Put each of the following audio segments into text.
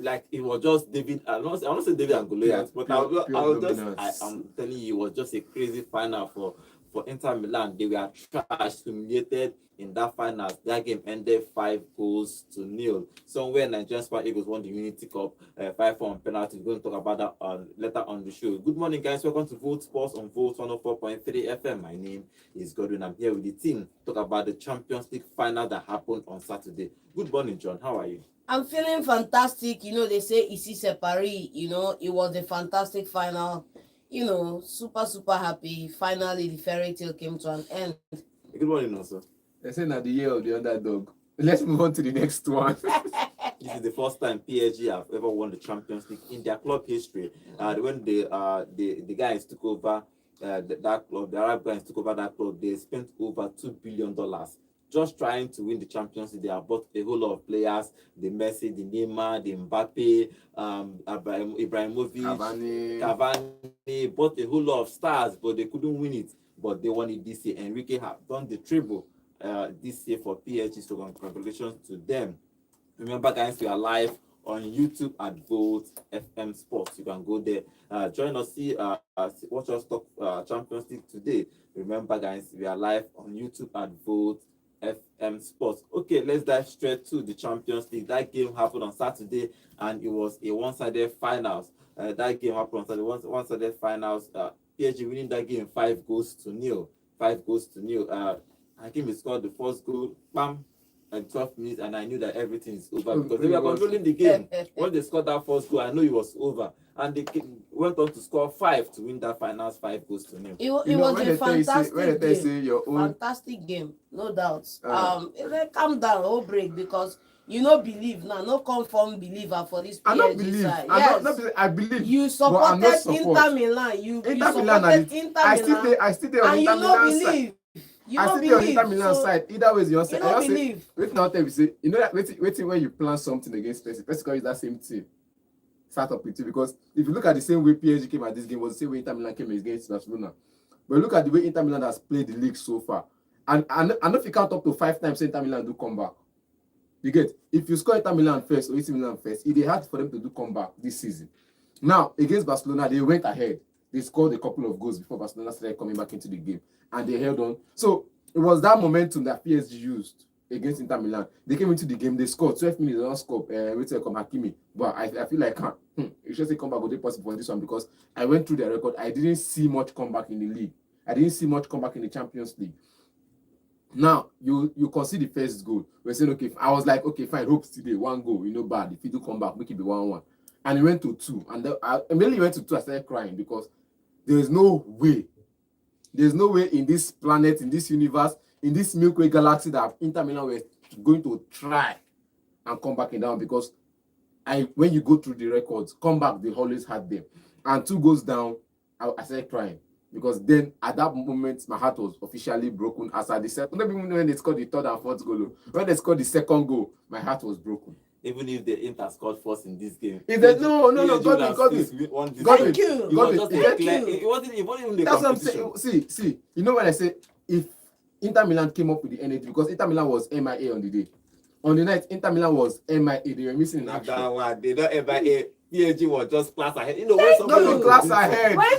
like it was just David. I don't say David and Goliath, but I'm telling you, it was just a crazy final for Inter Milan. They were trashed, humiliated in that final. That game ended 5-0. Somewhere Nigerian Super Eagles won the Unity Cup 5-4 on penalty. We're going to talk about that later on the show. Good morning, guys. Welcome to Vote Sports on Vote 104.3 FM. My name is Godwin. I'm here with the team. Talk about the Champions League final that happened on Saturday. Good morning, John. How are you? I'm feeling fantastic. They say ici c'est Paris. It was a fantastic final. Super, super happy. Finally, the fairy tale came to an end. Good morning, also. They say now the year of the underdog. Let's move on to the next one. This is the first time PSG have ever won the Champions League in their club history. When the guys took over that club, the Arab guys took over that club, they spent over $2 billion just trying to win the Champions League. They have bought a whole lot of players: the Messi, the Neymar, the Mbappe, Ibrahimovic, Cavani. Bought a whole lot of stars, but they couldn't win it. But they won it this year. Enrique have done the treble this year for PSG, so congratulations to them. Remember, guys, we are live on YouTube at Vote FM Sports. You can go there, join us, watch us talk Champions League today. Remember, guys, we are live on YouTube at Vote FM Sports. Okay, let's dive straight to the Champions League. That game happened on Saturday, and it was a one-sided finals. That game happened on Saturday, one-sided finals. PSG winning that game 5-0. 5-0. Hakimi scored the first goal, bam, at 12 minutes, and I knew that everything is over because they were controlling the game. When they scored that first goal, I knew it was over. And they went on to score 5 to win that finals 5-0. It was a fantastic game, no doubt. Calm down, no break, because believe now, no confirm believer for this PSG I don't believe. side. I believe. You supported Inter Milan. You supported Inter Milan. I still there on Inter Milan side. I still there on Inter Milan side. Either way, you don't believe. Wait now, tell me, say, waiting when you plan something against PSG is that same team. Start up with you, because if you look at the same way PSG came at this game, was the same way Inter Milan came against Barcelona. But look at the way Inter Milan has played the league so far. And I know if you count up to 5 times Inter Milan do come back. You get, if you score Inter Milan first or AC Milan first, it is hard for them to do comeback this season. Now, against Barcelona, they went ahead. They scored a couple of goals before Barcelona started coming back into the game. And they held on. So, it was that momentum that PSG used against Inter Milan. They came into the game, they scored 12 minutes, they don't score. Hakimi. But I feel like, you should say comeback would be possible for this one, because I went through the record. I didn't see much comeback in the league. I didn't see much comeback in the Champions League. Now, you concede the first goal. We're saying, okay, I was like, okay, fine, hope today, 1 goal, bad. If you do come back, make it be 1-1. And it went to 2. And immediately went to 2, I started crying, because there is no way. There's no way in this planet, in this universe, in this Milky Way galaxy that Inter Milan were going to try and come back in down, because when you go through the records, come back, they always had them. And 2 goes down, I started crying. Because then, at that moment, my heart was officially broken. As at the second, not even when they scored the 3rd and 4th goal. When they scored the 2nd goal, my heart was broken. Even if the Inter scored first in this game. No, Godwin. It wasn't even the That's what I'm saying. See, when I say, if Inter Milan came up with the energy, because Inter Milan was MIA on the day. On the night, Inter Milan was MIA. They were missing in action. They don't MIA. PSG was just class ahead. When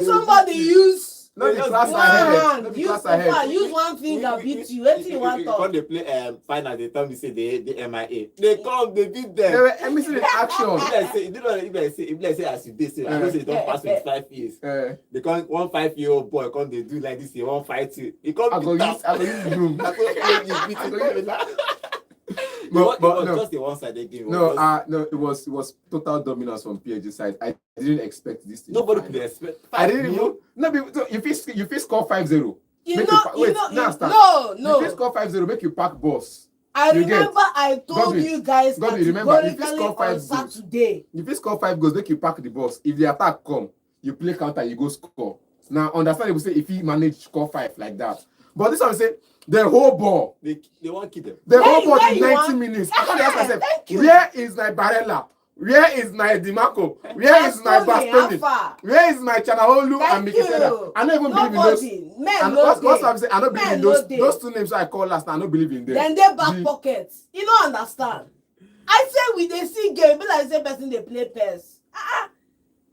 somebody use not the class ahead. Use one finger beat you. What do you want to? When they play final, they tell me say they MIA. They beat them. They were missing in action. If they say as you say, I know they don't pass 25 years. They can't 1 5-year-old boy can't they do like this? He won't fight you. He can't beat them. I go use broom. It was just a one-sided game. No, it was total dominance from PSG side. I didn't expect this. Nobody could expect. I didn't even. No, if you score 5-0. No. If you score 5-0, make you pack boss. I remember I told you guys categorically on Saturday. If you score 5 goals, make you pack the boss. If the attack come, you play counter, you go score. Now, understand, say if he manage to score 5 like that. But this one say the whole ball. They won't keep them. The whole ball in 90 minutes. I can't ask myself, where is my Barella? Where is my Dimarco? Where is my Bastoni? Where is my Chanaholu and Mikitela? I don't even believe in those. And what I'm saying, I don't believe in those 2 names I call last. I don't believe in them. Then they back pockets. You don't understand. I say we dey see game, be like say person dey play PES.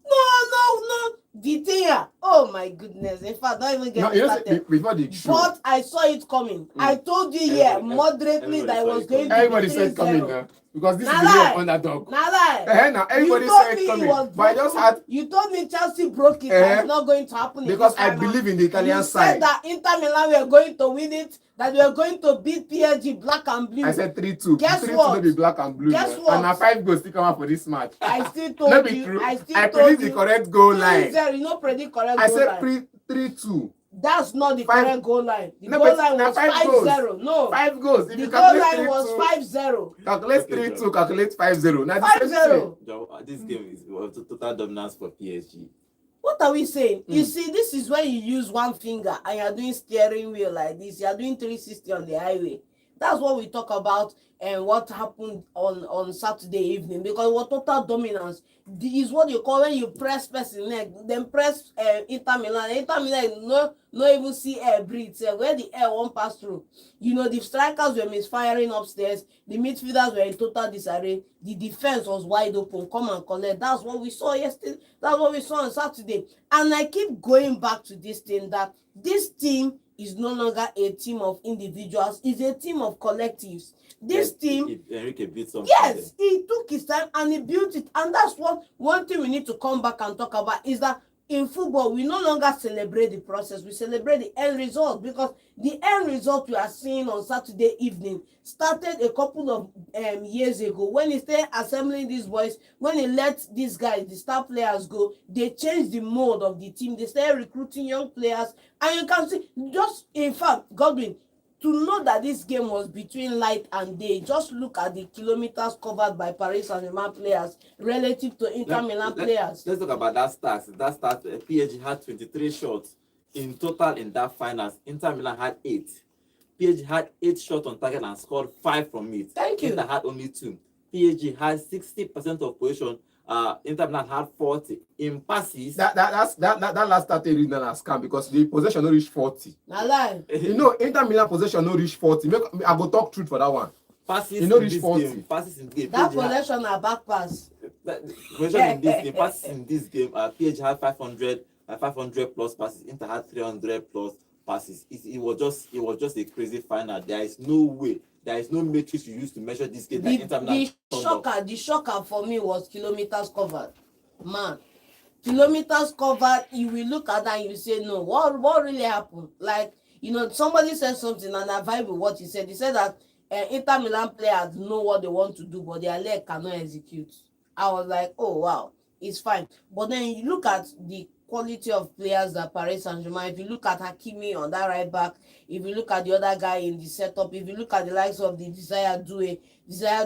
No. The thing, oh my goodness. In fact, don't even get me started. Before the show. But I saw it coming. I told you moderately that I was going to everybody be 3-0. said coming now. Because this is the lie. year of underdog. Now lie. Now everybody said coming. But I just had. You told me Chelsea broke it. It's not going to happen. Because I believe in the Italian side. You said that Inter Milan were going to win it. That we are going to beat PSG black and blue. I said 3-2. Guess 3-2 what? will be black and blue. Guess what? And now 5 goals still come out for this match. I still told Not you. true. I still I told predict you. the correct goal line. You know, predict correct I goal said line. 3-2. That's not the correct goal line. The No, goal but line now was 5 5-0. No. 5 goals. If The you goal calculate line was 5-0. Calculate 3-2, calculate 5-0. Now the same 5-0. This game is total dominance for PSG. What are we saying? You see, this is when you use one finger and you're doing steering wheel like this. You're doing 360 on the highway. That's what we talk about and what happened on Saturday evening, because it was total dominance. This is what you call when you press person neck, then press Inter Milan. Inter Milan no even see air breathe. Where the air won't pass through. You know, the strikers were misfiring upstairs. The midfielders were in total disarray. The defense was wide open. Come and collect. That's what we saw yesterday. That's what we saw on Saturday. And I keep going back to this thing that this team is no longer a team of individuals. It's a team of collectives. This team, Enrique built something. yes, he took his time and he built it. And that's what one thing we need to come back and talk about is that in football, we no longer celebrate the process. We celebrate the end result, because the end result we are seeing on Saturday evening started a couple of years ago when he started assembling these boys. When he let these guys, the star players, go, they changed the mode of the team. They started recruiting young players. And you can see, just in fact, Godwin, to know that this game was between light and day, just look at the kilometers covered by Paris Saint-Germain players relative to Inter Milan players. Let's talk about that stats. That stats, PSG had 23 shots in total in that finals. Inter Milan had 8. PSG had 8 shots on target and scored 5 from it. Thank you. Inter had only 2. PSG had 60% of possession. Inter Milan had 40 in passes. That last started reading a scam, because the possession no reach 40. Na lie. You know, Inter Milan possession no reach 40. I go talk truth for that one. Passes You know in reach this 40. game. Passes in game. That PSG had- possession na back pass. Possession in this game. Passes in this game. PSG had 500 plus passes. Inter had 300 plus passes. It was just a crazy final. There is no way. There is no matrix you use to measure this game. The shocker for me was kilometers covered. Man, kilometers covered, you will look at that and you say, no, what really happened? Like, you know, somebody said something and I vibe with what he said. He said that Inter Milan players know what they want to do, but their leg cannot execute. I was like, oh, wow, it's fine. But then you look at the quality of players that Paris Saint-Germain, if you look at Hakimi on that right back, if you look at the other guy in the setup, if you look at the likes of the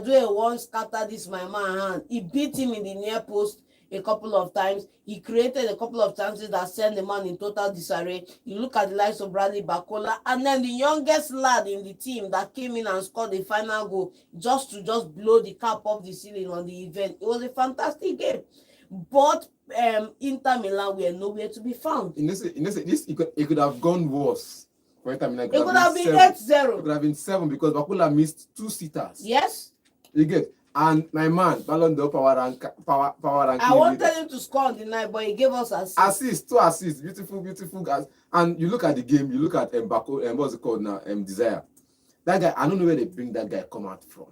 Doue once scattered this my man hand. He beat him in the near post a couple of times. He created a couple of chances that sent the man in total disarray. You look at the likes of Bradley Barcola, and then the youngest lad in the team that came in and scored the final goal just to blow the cap off the ceiling on the event. It was a fantastic game. But Inter Milan were nowhere to be found. This it could have gone worse for Inter Milan. It could have been 8-0. It could have been 7 because Bakula missed 2 sitters. Yes. You get, and my man Ballon d'Or power ranking. I wanted him to score on the night, but he gave us assists. 2 assists, beautiful guys. And you look at the game, you look at Mbako, what's it called now? Desire. That guy, I don't know where they bring that guy come out from.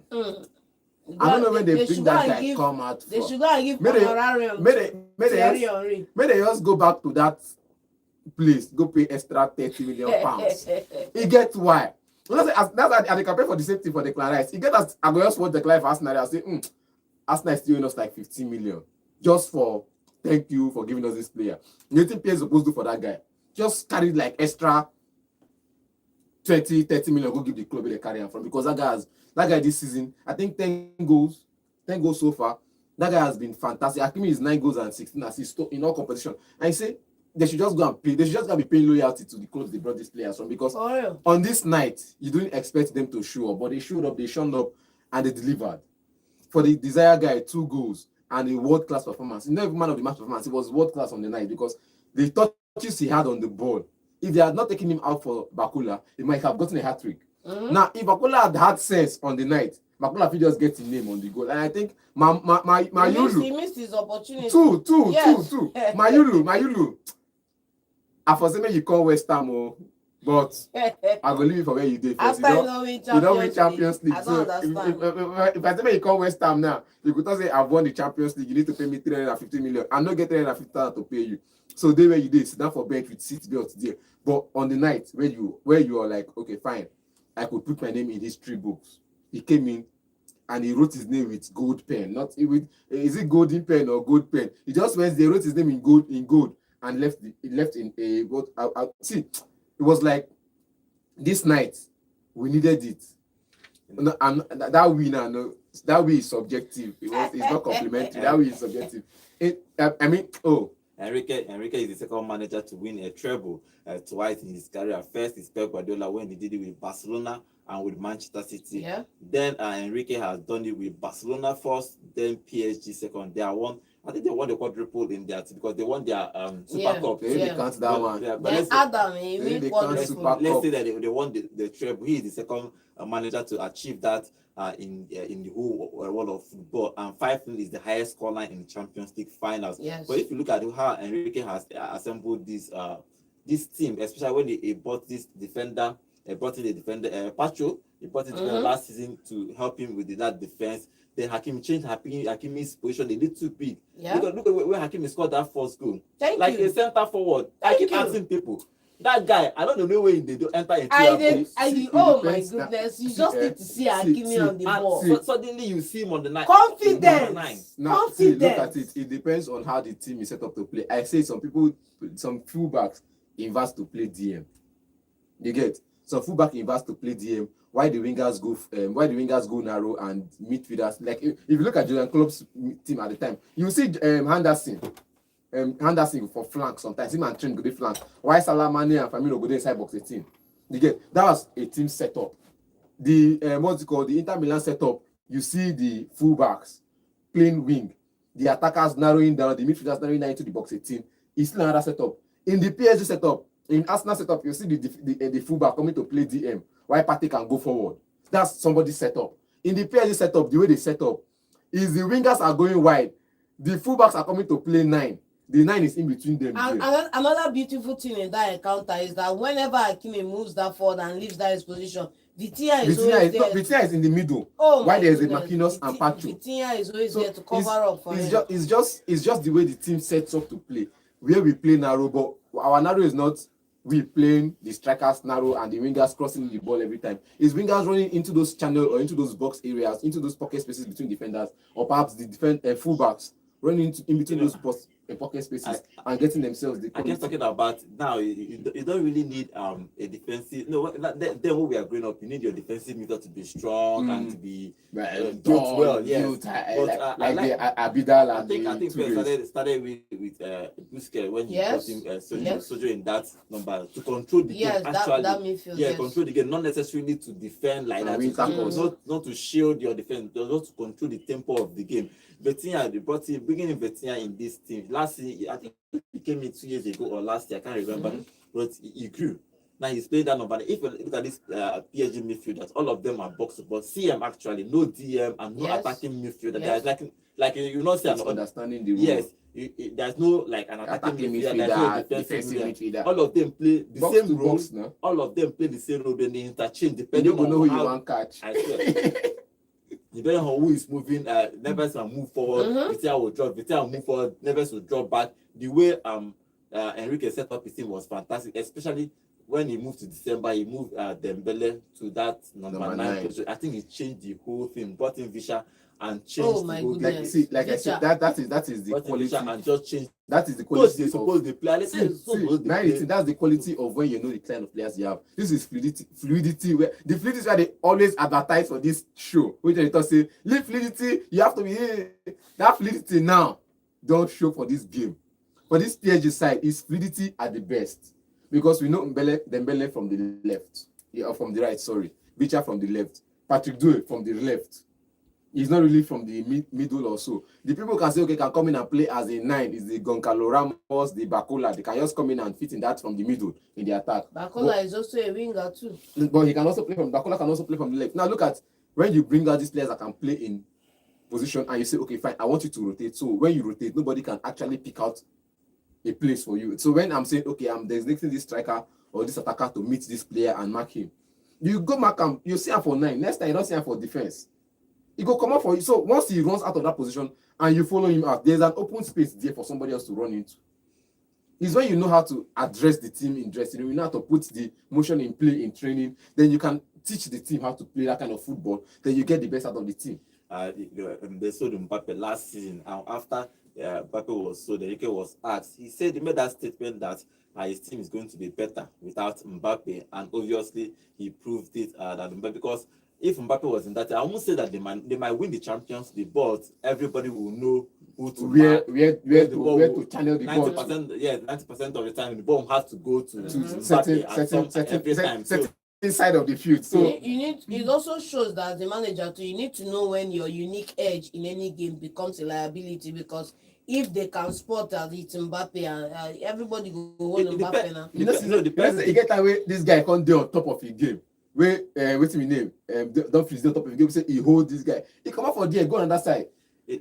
I don't know where they bring that guy come out from. They should go and give honorarium. May they just go back to that place, go pay extra 30 million pounds. He gets why. That's why they compare for the same thing for the Clarice. He get as I go just watch the Clive Arsenal. I say, Arsenal is still us like 15 million just for thank you for giving us this player. You think players supposed to do for that guy? Just carry like extra 30 million, go give the club where they carry him from, because that guy this season, I think 10 goals so far. That guy has been fantastic. Hakimi is 9 goals and 16 assists in all competition. And I say they should just go and pay. They should just go and be paying loyalty to the clubs they brought these players from, because on this night you don't expect them to show up, but they showed up, and they delivered. For the Desire guy, 2 goals and a world-class performance. Not even man of the match performance, it was world-class on the night, because the touches he had on the ball, if they had not taken him out for Bakula, he might have gotten a hat-trick. Now, if Bakula had sense on the night, Bakola fit just get his name on the goal. And I think He missed his opportunity. Two. Mayulu. I for say you call West Ham, but I will leave it for where you did first. After you don't win Champions League. I don't understand. If I say you call West Ham now, you could not say I've won the Champions League. You need to pay me 350 million. I'm not getting 350,000 to pay you. So they where you did sit down for bench with seat belts there. But on the night where you are like, okay, fine, I could put my name in history books. He came in and he wrote his name with gold pen. Not with is it golden pen or gold pen? He just went there, wrote his name in gold and left in a what see. It was like this night we needed it. No, that winner, no, that way is subjective. It's not complimentary. That way is subjective. Enrique is the second manager to win a treble twice in his career. First is Pep Guardiola when he did it with Barcelona and with Manchester City. Yeah. Then Enrique has done it with Barcelona first, then PSG second. They are one. I think they won the quadruple in that because they won their Super Cup. They can't that one. Let's say that they won the treble. He is the second manager to achieve that in the whole world of football. And 5-0 is the highest scoreline in the Champions League finals. Yes. But if you look at how Enrique has assembled this team, especially when he bought this defender, brought in the defender Pacho. He brought it last season to help him with that defense. Then Hakim changed Hakimi's position a little bit. Yeah. Look at where Hakimi scored that first goal. Thank like you. A center forward. I keep asking people. That guy, I don't know no way they don't enter into oh my goodness. You just need to see Hakimi on the ball. So suddenly you see him on the night. Confidence. Now, see, look at it. It depends on how the team is set up to play. I say some fullbacks invest to play DM. You get some fullback invest to play DM. Why the wingers go narrow and midfielders like if you look at Jurgen Klopp's team at the time, you see Henderson for flank sometimes. Him and Trent go dey flank. Why Salah, Mane and Firmino go dey inside box 18. You get that was a team setup. The the Inter Milan setup. You see the fullbacks playing wing, the attackers narrowing down, the midfielders narrowing down into the box 18. It's still another setup. In the PSG setup, in Arsenal setup, you see the fullback coming to play DM. Why Partey can go forward? That's somebody's setup. In the PSG setup, the way they set up is the wingers are going wide, the fullbacks are coming to play 9. The 9 is in between them. And another beautiful thing in that encounter is that whenever Hakimi moves that forward and leaves that his position, Vitinha is always there. Vitinha is in the middle. Oh, why there is a Marquinhos and Pacho. Vitinha is always there to cover up for him. It's just the way the team sets up to play. Where we play narrow, but our narrow is not we playing the strikers narrow and the wingers crossing the ball every time. It's wingers running into those channels or into those box areas, into those pocket spaces between defenders, or perhaps the fullbacks running in between those pocket spaces and getting themselves the. I keep talking about now. You don't really need a defensive. No, then when we are growing up, you need your defensive midfielder to be strong and to be built well. Yes, like Abidal and I think we started with Busquets when he got him Sojo in that number to control the game. Actually, that midfield. Control the game, not necessarily to defend like that. Not to shield your defense, just to control the tempo of the game. Vitinha, bringing in Vitinha in this team. Last year, I think he came in 2 years ago or last year, I can't remember. But he grew. Now he's playing that number. If you look at this PSG midfielders, all of them are box to box. CM actually, no DM and no attacking midfielder. There's like you know, say understanding the rule. Yes, there's no like an attacking midfielder, there's no defensive midfielder. All of them play the box same role. No? All of them play the same role. Then they interchange depending you don't on know who you want catch. I swear. Depending on who is moving, Neves will move forward, Vitinha will drop, Vitinha will move forward, Neves will drop back. The way Enrique set up his team was fantastic, especially when he moved to December, he moved Dembele to that number 9 position. I think he changed the whole thing, brought in Visha and changed the whole game. I said, that is the quality. And just changed. That is the quality. They're supposed to play. That's the quality of when you know the kind of players you have. This is fluidity. Where the fluidity where they always advertise for this show. Which they talk say, leave fluidity. You have to be that fluidity now. Don't show for this game. For this PSG side, is fluidity at the best because we know Dembele from the left, from the right. Sorry, Bicha from the left, Patrick Doue from the left. He's not really from the middle or so. The people can say, okay, can come in and play as a 9. Is the Goncalo Ramos, the Bacola. They can just come in and fit in that from the middle in the attack. Bacola is also a winger too. But he can also play Bacola can also play from the left. Now look at when you bring out these players that can play in position and you say, okay, fine, I want you to rotate. So when you rotate, nobody can actually pick out a place for you. So when I'm saying, okay, I'm designating this striker or this attacker to meet this player and mark him, you go mark him, you see him for 9. Next time, you don't see him for defense. He go come out for you. So once he runs out of that position and you follow him out, there's an open space there for somebody else to run into. It's when you know how to address the team in dressing room, you know how to put the motion in play in training, then you can teach the team how to play that kind of football, then you get the best out of the team. They sold Mbappe last season, and after Mbappe was sold, Enrique was asked. He said he made that statement that his team is going to be better without Mbappe, and obviously he proved it that Mbappe, because if Mbappe was in that, I won't say that they might win the Champions League, but everybody will know who to where to channel the ball. 90% of the time the ball has to go to Mbappe every time. So, inside of the field. So you need, it also shows that the manager too, you need to know when your unique edge in any game becomes a liability, because if they can spot that it's Mbappe and everybody go hold Mbappe now. You get that way this guy can't do on top of his game. Where what's his name? Don't freeze on top of the game. Say he hold this guy. He come out for there, go on that side.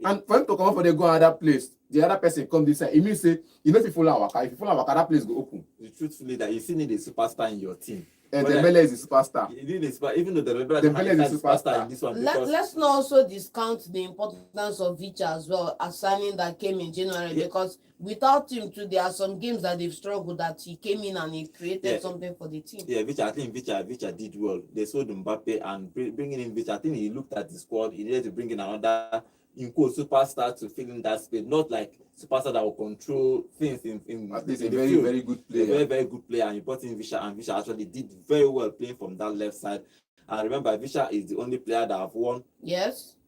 And for him to come out for there, go another place. The other person come this side. It means say you know if you follow our car, that place go open. Truthfully, that you still need a superstar in your team. Dembele is a superstar. Even though Dembele is a superstar in this one. Let's not also discount the importance of Vicha as well, a signing that came in January, because without him too, there are some games that they've struggled that he came in and he created something for the team. Yeah, Vicha, I think Vicha did well. They sold Mbappe and bringing in Vicha. I think he looked at the squad. He needed to bring in another superstar to fill in that space, not like superstar that will control things in at least a very field. Very good player. A very good player, and he brought in Vicha, and Vicha actually did very well playing from that left side. And remember, Vicha is the only player that have won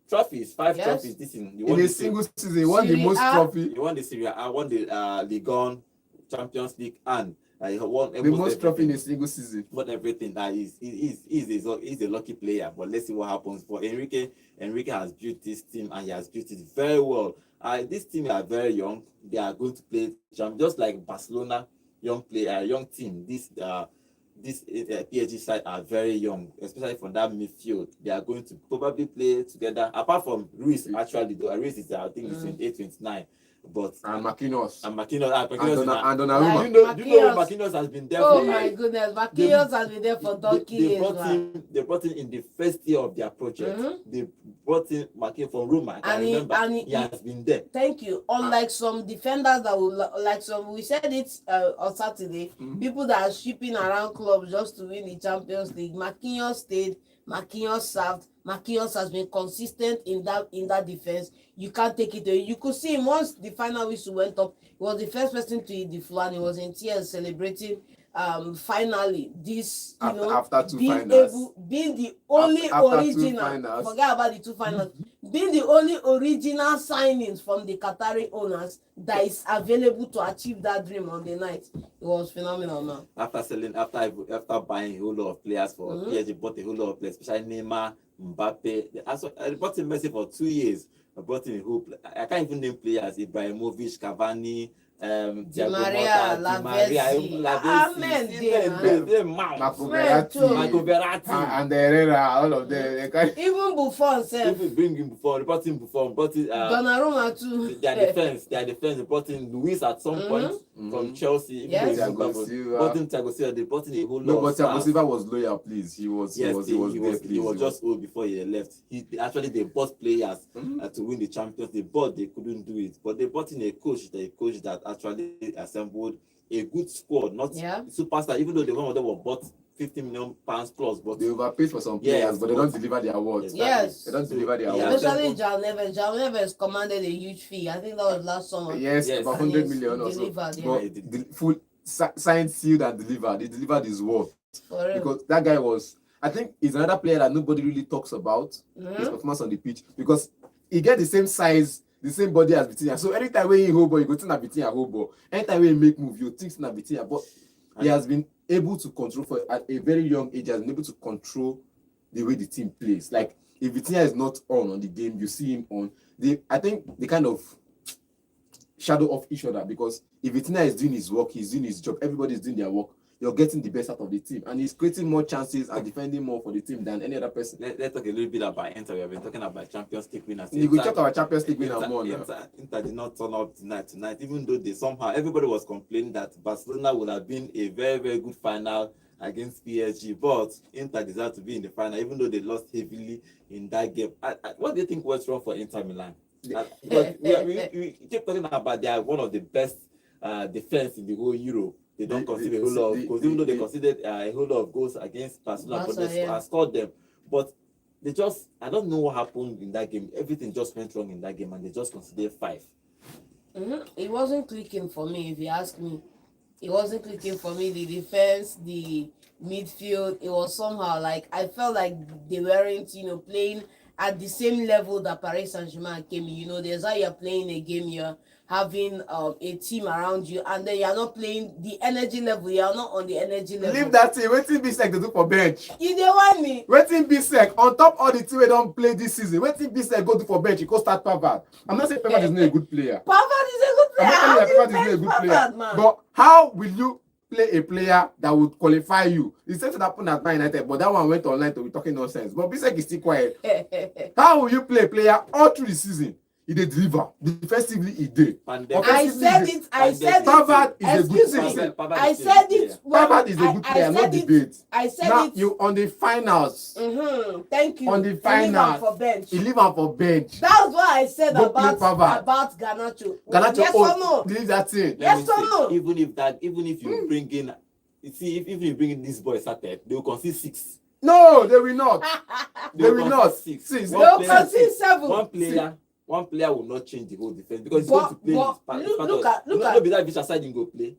trophies, 5 trophies this season. In a single season, he won the most trophy. He won the Serie A, won the Ligue 1, Champions League, and he won the most trophy in a single season. But everything that he's a lucky player. But let's see what happens. For Enrique has built this team and he has built it very well. This team are very young. They are going to play just like Barcelona, young team. This PSG side are very young, especially from that midfield. They are going to probably play together. Apart from Ruiz, actually, though Ruiz is I think it's 28, 29. But and Marquinhos and Donnarumma. Do you know Marquinhos has been there for my goodness, Marquinhos has been there for donkey years. They brought him in the first year of their project. They brought in Marquinhos from Roma. He has been there. Thank you. Unlike some defenders that will we said it on Saturday, people that are shipping around clubs just to win the Champions League. Marquinhos stayed, Marquinhos served. Marquinhos has been consistent in that defense. You can't take it away. You could see him once the final whistle went up. He was the first person to hit the floor, and he was in tears celebrating. Finally, this after two being finals, being the only original. Forget about the 2 finals. Being the only original signings from the Qatari owners that is available to achieve that dream on the night. It was phenomenal, man. After buying a whole lot of players for PSG, bought a whole lot of players, especially Neymar, Mbappe. I bought in Messi for 2 years. I brought in a whole. I can't even name players. Ibrahimovic, Cavani, Di Maria, Lavezzi, Marco Verratti, and Herrera, all of them. Even Buffon, bring him Buffon, brought in Donnarumma too. Their defense, they brought in Luis at some point from Chelsea. Yes. Brought in Thiago Silva. They brought in a whole lot. No, but Thiago Silva was loyal, please. He was just old before he left. They bought players to win the Champions League, but they couldn't do it. But they brought in a coach that actually assembled a good squad, not superstar, even though the one of them were bought £50 million plus, but they overpaid for some players, but they don't deliver their awards. Yes, they don't deliver their awards. Especially João Neves. João Neves commanded a huge fee. I think that was last summer. Yes, about 100 million or so. But the full signed, sealed, and delivered. He delivered his word. Because that guy was, I think, he's another player that nobody really talks about his performance on the pitch, because he get the same size, the same body as Vitinha. So anytime when he hold ball, you go think that Vitinha hold ball. Anytime when he make move, you think that Vitinha. But he has been able to control at a very young age. He has been able to control the way the team plays. Like if Vitinha is not on the game, you see him on. I think they kind of shadow off each other, because if Vitinha is doing his work, he's doing his job. Everybody is doing their work. you're getting the best out of the team, and he's creating more chances and defending more for the team than any other person. Let's talk a little bit about Inter. We have been talking about Champions League winners. We will talk about Champions League winners more now. Inter did not turn up tonight, even though they somehow everybody was complaining that Barcelona would have been a very, very good final against PSG, but Inter deserved to be in the final, even though they lost heavily in that game. What do you think was wrong for Inter Milan? Because we keep talking about they are one of the best defense in the whole Europe. They don't concede a whole lot of goals, even though they conceded a whole lot of goals against Barcelona, but they scored them. But they just, I don't know what happened in that game. Everything just went wrong in that game, and they just conceded 5. It wasn't clicking for me, if you ask me. It wasn't clicking for me. The defense, the midfield, it was somehow like I felt like they weren't, playing at the same level that Paris Saint-Germain came. There's how you're playing a game, you're having a team around you, and then you're not playing the energy level. You're not on the energy level. Leave that team. Waiting Bisek to do for bench. You don't want me. Waiting Bisek on top all the team we don't play this season. Waiting Bisek go do for bench. He go start Pavard. I'm not saying Pavard is not a good player. Pavard is a good player. I'm not saying Pavard is not a good player. Man. But how will you play a player that would qualify you? The same thing happened at Man United, but that one went online to be talking nonsense. But Bisek is still quiet. How will you play a player all through the season? He did deliver. Defensively, he did. I said it. Pavard is a good player. I said it. Pavard is a good player, not debate. I said now, it. You on the finals. Thank you. On the finals. He leave him for bench. That's what I said about Garnacho. Yes or no? Leave that thing. Yes or no? Even if you bring in, if you bring in this boy started, they will concede 6. No, they will not. They will not. 6. They will concede 7. One player will not change the whole defense because he's going to play. Look at that Vicious side he go play.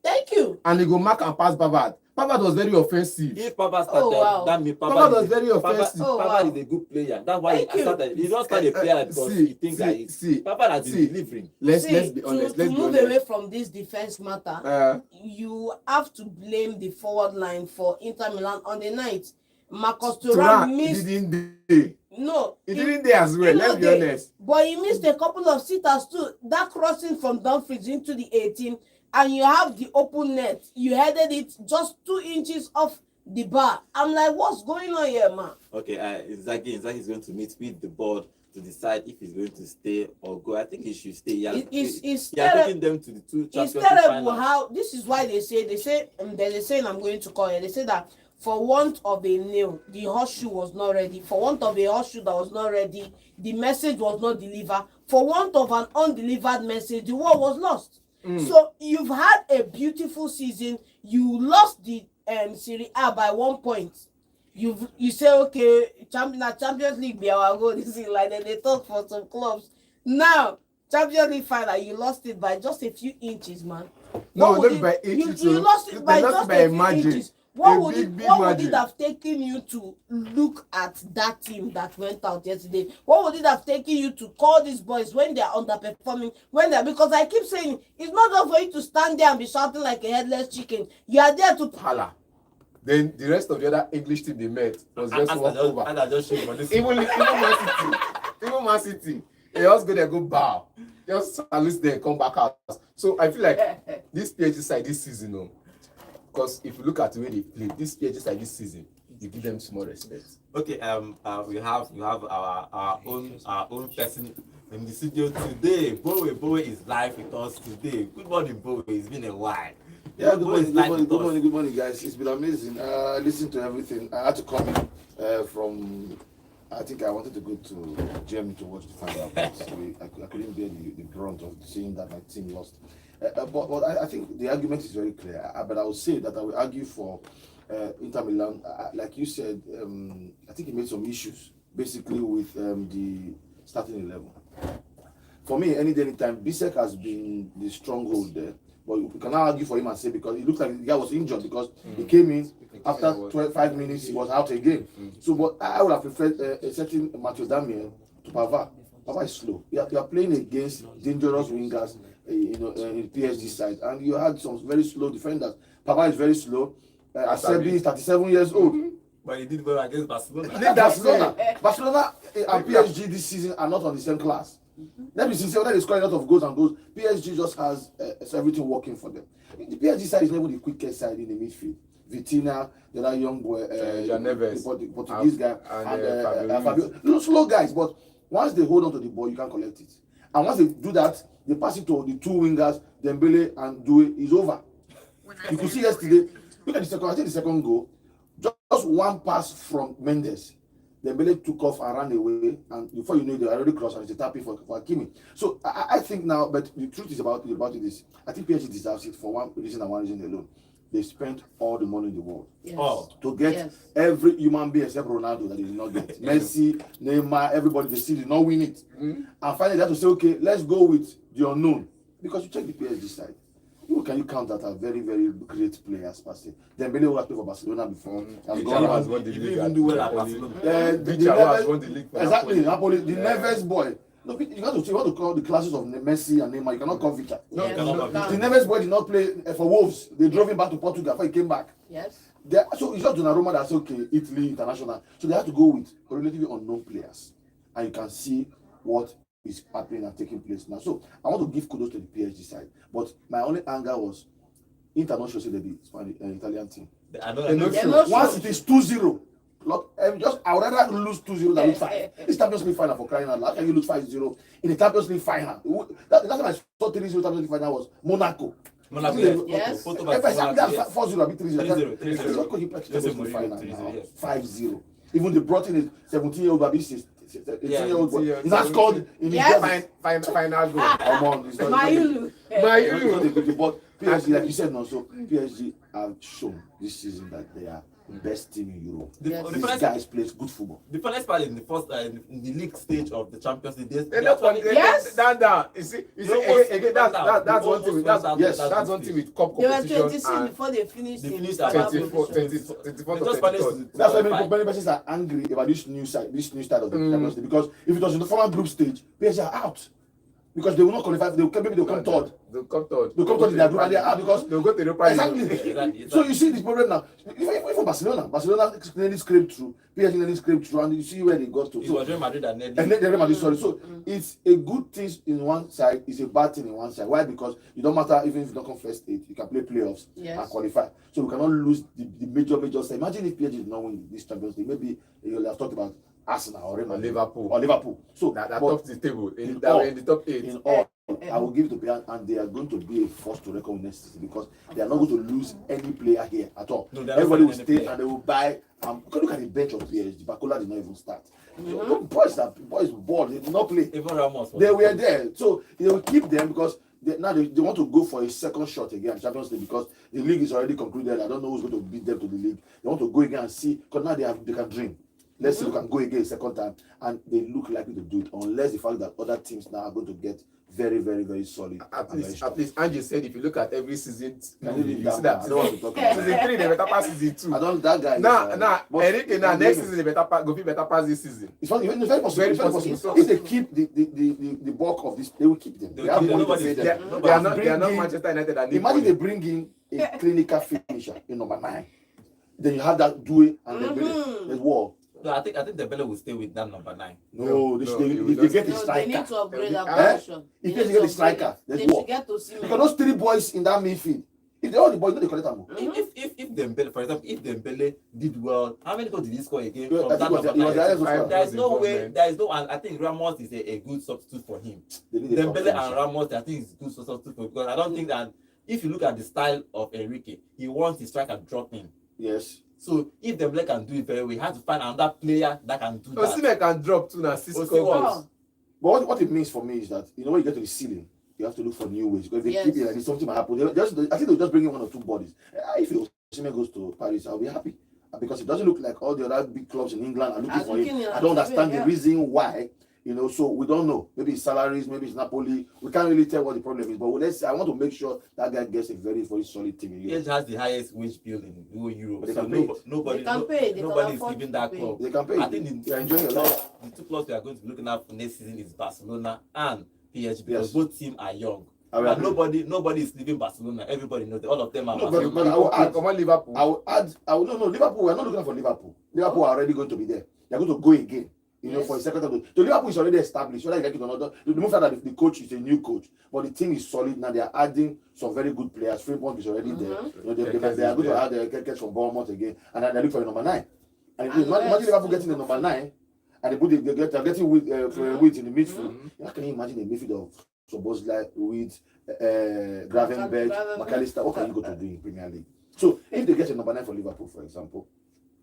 Thank you. And he go mark and pass Pavard. Pavard was very offensive. If Pavard started, that means Pavard was very offensive. Pavard is a good player. That's why he started. He don't start a player because he thinks that Pavard has been delivering. Let's be honest. To move away from this defense matter, you have to blame the forward line for Inter Milan on the night. Marcus Thuram missed. He didn't do as well. Let's be honest. But he missed a couple of sitters too. That crossing from Dumfries into the 18, and you have the open net. You headed it just 2 inches off the bar. I'm like, what's going on here, man? Okay, Inzaghi is going to meet with the board to decide if he's going to stay or go. I think he should stay. He's taking them to the 2 Champions League finals. How this is why they say there's a saying I'm going to call it. They say that for want of a nail, the horseshoe was not ready. For want of a horseshoe that was not ready, the message was not delivered. For want of an undelivered message, the war was lost. So you've had a beautiful season. You lost the Serie A by 1 point. You say, okay, Champions League be our goal this season. Like they talk for some clubs. Now, Champions League final, you lost it by just a few inches, man. No, not by inches. You lost it by just a few inches. What would it have taken you to look at that team that went out yesterday? What would it have taken you to call these boys when they are underperforming? Because I keep saying it's not just for you to stand there and be shouting like a headless chicken. You are there to holla. Then the rest of the other English team they met was just walk over. And I just showed this. Even Man City, they just go there, go bow. Just at least they come back out. So I feel like this PSG side this season, because if you look at the way they play, this PSG side this season, you give them small respect. Okay, we have our own person in the studio today. Bowe is live with us today. Good morning, Bowe. It's been a while. Yeah, good morning, guys. It's been amazing. Listen to everything. I had to come in from. I think I wanted to go to Germany to watch the final, but I couldn't bear the brunt of seeing that my team lost. But I think the argument is very clear. But I would say that I will argue for Inter Milan. Like you said, I think he made some issues basically with the starting 11. For me, any day, anytime, Bisek has been the stronghold there. But you cannot argue for him and say because it looks like the guy was injured because he came in after 5 minutes, he was out again. So, but I would have preferred a certain Mathieu Damian to Pavard. Pavard is slow. You are playing against dangerous wingers, in PSG side, and you had some very slow defenders. Pavard is very slow. Acerbi is 37 years old. But he did well against Barcelona. Barcelona and PSG this season are not on the same class. Let me see, whether they score a lot of goals and goals. PSG just has everything working for them. The PSG side is never the quickest side in the midfield. Vitina, the other young boy, the Portuguese guy, and Fabio. Those slow guys, but once they hold on to the ball, you can't collect it. And once they do that, they pass it to the two wingers, Dembele and Doue, is over. You could see yesterday, look at the second goal, just one pass from Mendes. Dembele took off and ran away, and before you know it, they already crossed, and it's a tapping for Hakimi. So I think now, but the truth is about it is, I think PSG deserves it for one reason and one reason alone. They spent all the money in the world to get every human being except Ronaldo that they did not get. Messi, Neymar, everybody, they still did not win it. And finally they have to say, okay, let's go with the unknown. Because you check the PSG side. Who can you count that are very, very great players per se? Dembele who has played for Barcelona before. has won the league. Even do well at Barcelona. Has won the league. Exactly, Napoli, the Neves boy. No, you want to call the classes of Messi and Neymar. You cannot call Victor. The Neves boy did not play for Wolves. They drove him back to Portugal before he came back. Yes. So it's not Donnarumma that's okay, Italy, international. So they have to go with relatively unknown players. And you can see what is happening and taking place now. So I want to give kudos to the PSG side. But my only anger was Inter not sure say they be Italian team. Once it is 2-0, I would rather lose 2-0 than lose 5. This Champions League final for crying out loud. How can you lose 5-0 in the Champions League final? That time I saw 3-0 Champions League final was Monaco. Yes. If I said that 4-0, I'll be 3-0. 5-0. Even they brought in a 17-year-old baby, 18-year-old boy. He's not scored in his final goal. Mayulu. But PSG, like you said, no. So PSG have shown this season that they are the best team in Europe. These guys play good football. The first part in the first in the league stage of the Champions League. You see, again, that's one thing. That's one thing with cup competition. They were 26 before they finished. They finished at 24. That's why many persons are angry about this new style of the Champions League, because if it was in the former group stage, PSG are out. Because they will not qualify, they'll come third. They'll come third in their group and they are out because they'll go to the prize. Exactly. So you see this problem now. Even Barcelona nearly scraped through, PSG nearly scraped through, and you see where they got to. It was Real Madrid and Real Madrid, sorry. So it's a good thing in one side, it's a bad thing in one side. Why? Because it don't matter even if you don't come first 8, you can play playoffs and qualify. So we cannot lose the major side. Imagine if PSG did not win this Champions League. Maybe you'll have talked about Arsenal or Liverpool. So that tops the table in the top 8. In all, I will give it to PSG, and they are going to be a force to reckon next season because they are not going to lose any player here at all. No, everybody will stay and they will buy. Look at the bench of PSG. Bacola did not even start. So, boys bored. They did not play. Even Ramos. They were there, so they will keep them because they want to go for a second shot again, Champions League, because the league is already concluded. I don't know who's going to beat them to the league. They want to go again and see because now they can dream. Let's see if we can go again a second time, and they look likely to do it, unless the fact that other teams now are going to get very, very, very solid. At least, Angie said, if you look at every season, you see that. I don't want to talk about season 3, they better pass season 2. I don't. That guy. Enrique, next season they better pass this season. It's very possible. If they keep the bulk of this, they will keep them. They are not Manchester United. Imagine they bring in a clinical finisher in number 9. Then you have that Doue and the war. No, I think Dembele will stay with that number 9. No, they get a striker. They need to upgrade that position. If they get a striker, there's war. Because those 3 boys in that midfield, if they all the boys, they collect them. If Dembele, for example, if Dembele did well, how many goals did he score again from that number 9? There is no way. And I think Ramos is a good substitute for him. Dembele and Ramos, I think is good substitute for him, because I don't think that if you look at the style of Enrique, he wants his striker drop in. Yes. So if Dembele can do it very well, he has to find another player that can do that. Osimhen can drop 2 and 6 goals. But what it means for me is that when you get to the ceiling, you have to look for new ways. Because if they keep it like this, something might happen. I think they'll just bring in 1 or 2 bodies. If Osimhen goes to Paris, I'll be happy. Because it doesn't look like all the other big clubs in England are looking for him. I don't understand the reason why. So we don't know. Maybe it's salaries, maybe it's Napoli. We can't really tell what the problem is. But I want to make sure that guy gets a very, very solid team in Europe. He has the highest wage bill in Europe. But they can pay. Nobody is giving that club. They can pay. I think they're enjoying a lot. The 2 clubs we are going to be looking at for next season is Barcelona and PSG, because both teams are young. And nobody is leaving Barcelona. Everybody knows that all of them are Barcelona. But I will add, Liverpool. Liverpool. We're not looking for Liverpool. Liverpool are already going to be there. They're going to go again. You know, for a second time. The Liverpool is already established. Whether you like it or not, the move that the coach is a new coach, but the team is solid now. They are adding some very good players. Fremont is already there. You know, they are going to add the Kekes from Bournemouth again, and they look for a number 9. And imagine Liverpool getting the number 9, and they're getting with in the midfield. How can you imagine a midfield of Szoboszlai, with Gravenberch, McAllister? What can you go to do in Premier League? So if they get a number 9 for Liverpool, for example,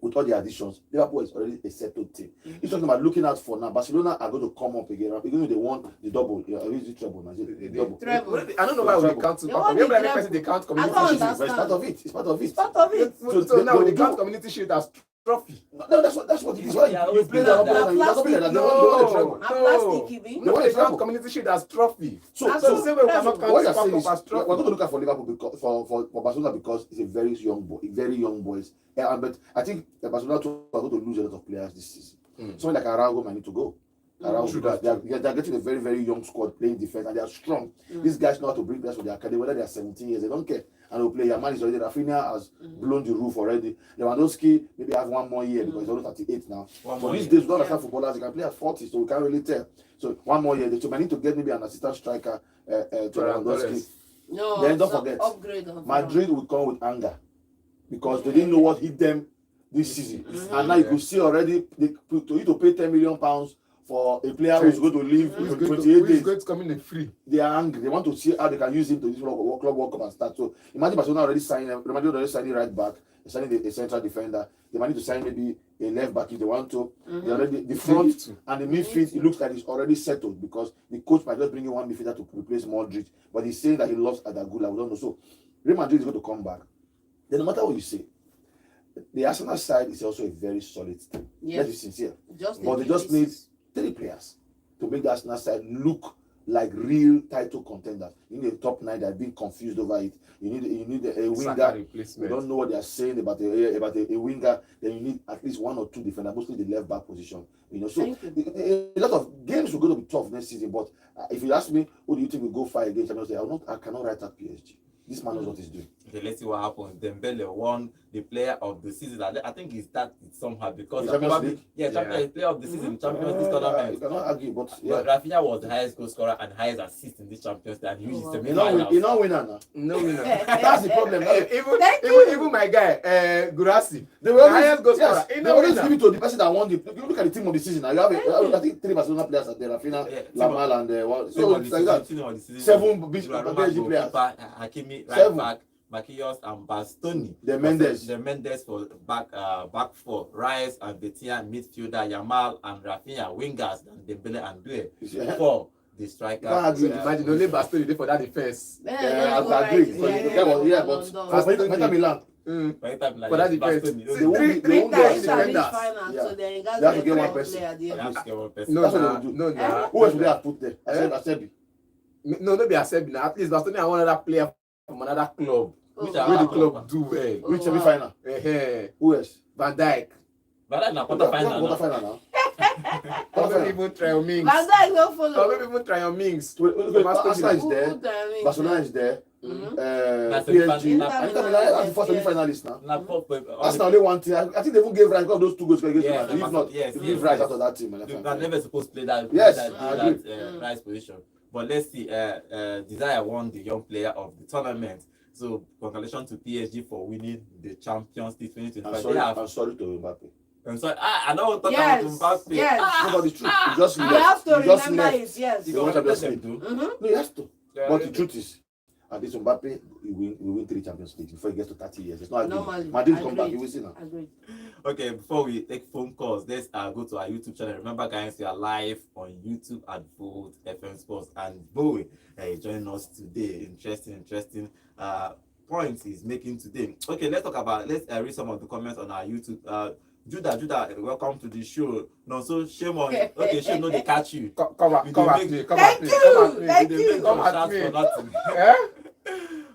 with all the additions, Liverpool is already a settled team. It's talking about looking out for now. Barcelona are going to come up again, even though they won the double. Is it treble? The double. Treble. I don't know why we count. Every person they count community shield. It's part of it. It's part of it. It's part of it. So now we count community shield as trophy. No, that's what it is. Why you play that and you don't play that? They want a treble. They want to count community shield as trophy. So same way we cannot what you're count saying is as trophy. we're going to look at for Liverpool because for Barcelona because it's a very young boys. Yeah, but I think Barcelona are going to lose a lot of players this season. Someone like Araujo might need to go. Araujo, they're getting a very, very young squad playing defense and they are strong. These guys know how to bring players from their academy, whether they are 17 years, they don't care. And they'll play. Yamal is already, Rafinha has blown the roof already. Lewandowski maybe have 1 more year because he's only 38 now. So these days, we don't understand footballers, they can play at 40, so we can't really tell. So 1 more year, so we need to get maybe an assistant striker to Lewandowski. No, then don't forget, Madrid will come with anger because they didn't know what hit them this season. And now you could see already, to you to pay £10 million for a player who's going to leave 28 days. Who's going to come in free? They are angry. They want to see how they can use him to this club World Cup and start. So imagine Barcelona already signing right back, they're signing a central defender. They might need to sign maybe a left back if they want to. They already the front and the midfield. It looks like it's already settled because the coach might just bring in one midfielder to replace Modric, but he's saying that he loves Adagula. We don't know. So Real Madrid is going to come back. Then no matter what you say, the Arsenal side is also a very solid team. Let's be sincere. But they just need 3 players to make the Arsenal side look like real title contenders. You need a top 9 that have been confused over it. You need a winger. You don't know what they are saying about a winger. Then you need at least 1 or 2 defenders, mostly the left back position. You know, so a lot of games will going to be tough next season. But if you ask me, who do you think will go far against? I cannot write at PSG. This man knows what he's doing. Okay, let's see what happens. Dembele won the player of the season. I think it's that somehow because Champions player of the season, Champions League tournament. You cannot argue, but Rafinha was the highest goal scorer and highest assist in this Champions League, and he reached semi-finals. You're not winner now. No winner. That's the problem. Even my guy, Gurasi, They will always, highest goal scorer. they always give it to the person that won the. You look at the team of the season now. You have I think 3 Barcelona players are there: Rafinha, Lamal, and one. So it's like that. 7 big players. Hakimi, right back, Marquinhos and Bastoni. The Mendes for back 4. Rice and Betian, midfielder, Yamal and Rafinha, wingers, and Dembele and Doue. 4. The striker. Imagine only Bastoni did for that defense. I agree. But Inter Milan. For that defense. 3 times defenders. So they have to get 1 person. No. Who else would they have put there? Asebi. No, be Asebi now. At least Bastoni and one other player from another club. Which the club do well. Which semi-final? Who else? Van Dijk. Van Dijk na quarter-final now. Don't even try on Mings. Van Dijk don't follow. Don't even try on Mings. Arsenal is there. Barcelona is there. PSG. Inter Milan are the first semi-finalists now. Arsenal only one team. I think they even gave Rice because those 2 goals against Madrid. If not, give Rice out of that team. They're never supposed to play that. Rice position. But let's see. Desire won the young player of the tournament. So congratulations to PSG for winning the Champions League 2025. I'm sorry to Mbappe. I'm sorry. I don't talk about Mbappe. Yes. No, but the truth. You just you have to remember it. Yes. You want to do? No, you have to. But the truth is, at least Mbappe will win 3 Champions League before he gets to 30 years. It's not agreed. Madrid come back. You will see now. Agreed. Okay, before we take phone calls, let's go to our YouTube channel. Remember, guys, we are live on YouTube at Volt FM Sports, and Bowie joining us today. Interesting points he's making today. Okay, let's read some of the comments on our YouTube. Judah, welcome to the show. No, so shame on. Okay, shame no, they catch you. Come at me. Thank you.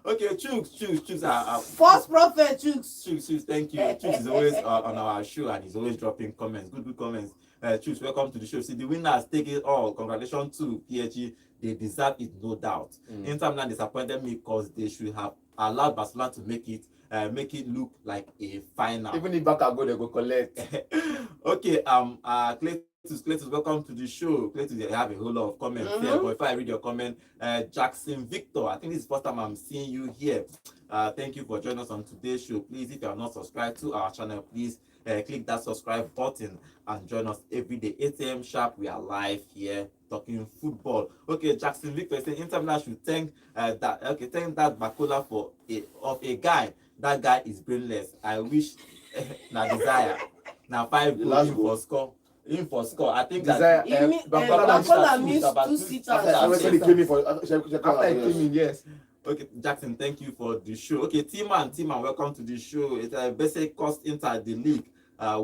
Okay, Chooks. False prophet, Chooks. Chooks, thank you. Chooks is always on our show and he's always dropping comments. Good comments. Choose, welcome to the show. See, the winners take it all. Congratulations to PSG. They deserve it, no doubt. Inter Milan disappointed me because they should have allowed Barcelona to make it look like a final. Even if Barca go, they go collect. Okay, Cletus, welcome to the show. Cletus, you have a whole lot of comments here. But if I read your comment, Jackson Victor, I think this is the first time I'm seeing you here. Thank you for joining us on today's show. Please, if you are not subscribed to our channel, please click that subscribe button and join us every day, 8 a.m. sharp. We are live here talking football. Okay, Jackson Victor saying Inter Milan should thank that Bacola for a guy. That guy is brainless. I wish na desire. Now 5 goals for score. In for score. I think Desire, that Bacola missed 2 sitters. After he came in for After he came in, yes. Okay, Jackson, thank you for the show. Okay, T-Man, welcome to the show. It's basically cost Inter the league